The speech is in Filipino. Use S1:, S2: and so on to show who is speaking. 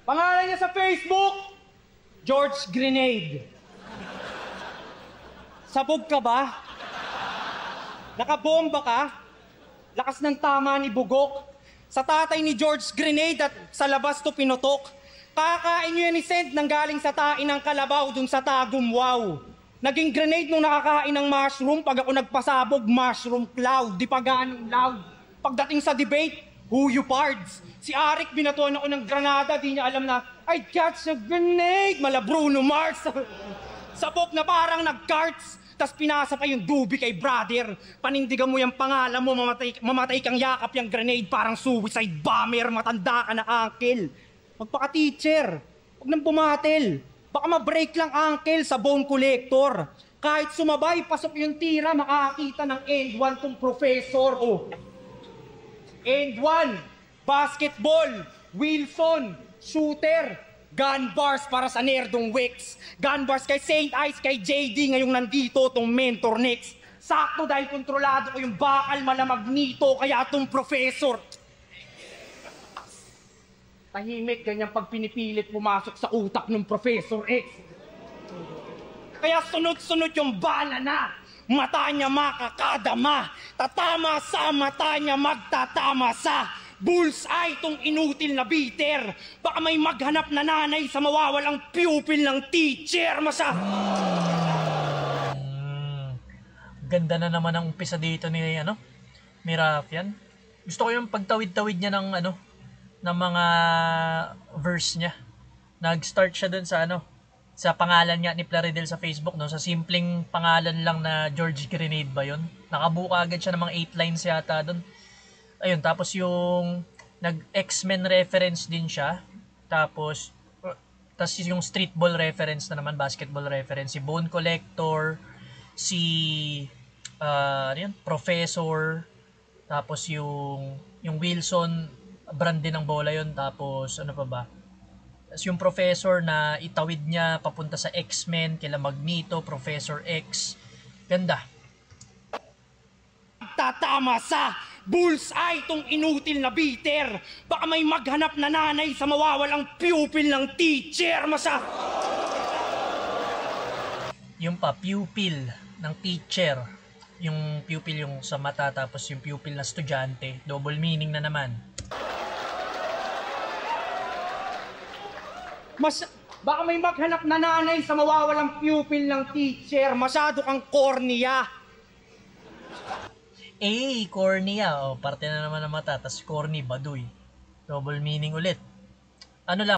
S1: Pangalan niya sa Facebook, George Grenade. Sabog ka ba? Nakabomba ka? Lakas ng tama ni Bugok. Sa tatay ni George Grenade at sa labas to pinutok. Kakain nyo yan ni Send nang galing sa tain ng kalabaw dun sa Tagum, wow. Naging grenade nung nakakain ng mushroom. Pag ako nagpasabog, mushroom cloud. Di pa ganong loud. Pagdating sa debate, who you pards? Si Arik binatuan ako ng granada. Di niya alam na, I catch a grenade. Mala Bruno Mars. Sabog na parang nag-carts. Tas pinasa pa yung dubi kay brother. Panindigan mo yung pangalan mo, mamatay kang yakap yung grenade. Parang suicide bomber, matanda ka na uncle. Magpaka-teacher, huwag nang bumatil. Baka ma-break lang uncle sa bone collector. Kahit sumabay, pasok yung tira, makakakita ng end 1 tong professor. Oh. End 1, basketball, Wilson, shooter, gun bars para sa nerdong Wicks. Gun bars kay St. Ice, kay JD, ngayong nandito tong mentor next. Sakto dahil kontrolado ko yung bakal malamag nito, kaya tong professor. Tahimik, ganyan pag pinipilit pumasok sa utak ng Professor X. Kaya sunod-sunod yung bala na. Mata niya makakadama. Tatama sa mata niya, magtatama sa bullseye tong inutil na bitter. Baka may maghanap na nanay sa mawawalang pupil ng teacher.
S2: Ganda na naman ang umpisa dito ni Rafian. Gusto ko yung pagtawid-tawid niya ng ng mga verse niya. Nag-start siya dun sa sa pangalan nga ni Plaridel sa Facebook, no? Sa simpleng pangalan lang na George Grenade ba yun? Nakabuka agad siya ng mga 8 lines yata dun. Ayun, tapos yung nag-X-Men reference din siya. Tapos yung streetball reference na naman, basketball reference, si Bone Collector, si Professor, tapos yung Wilson, brand din ng bola yun. Tapos ano pa ba? Tapos yung Professor na itawid niya papunta sa X-Men, kila Magneto, Professor X. Ganda.
S1: Tatama sa bullseye tong inutil na bitter. Baka may maghanap na nanay sa mawawalang pupil ng teacher.
S2: Yung pupil ng teacher. Yung pupil yung sa mata, tapos yung pupil na estudyante. Double meaning na naman.
S1: Baka may maghanap na nanay sa mawawalang pupil ng teacher. Masyado kang cornea.
S2: Cornea. Parte na naman ng mata. Tas corny, baduy. Double meaning ulit. Ano lang.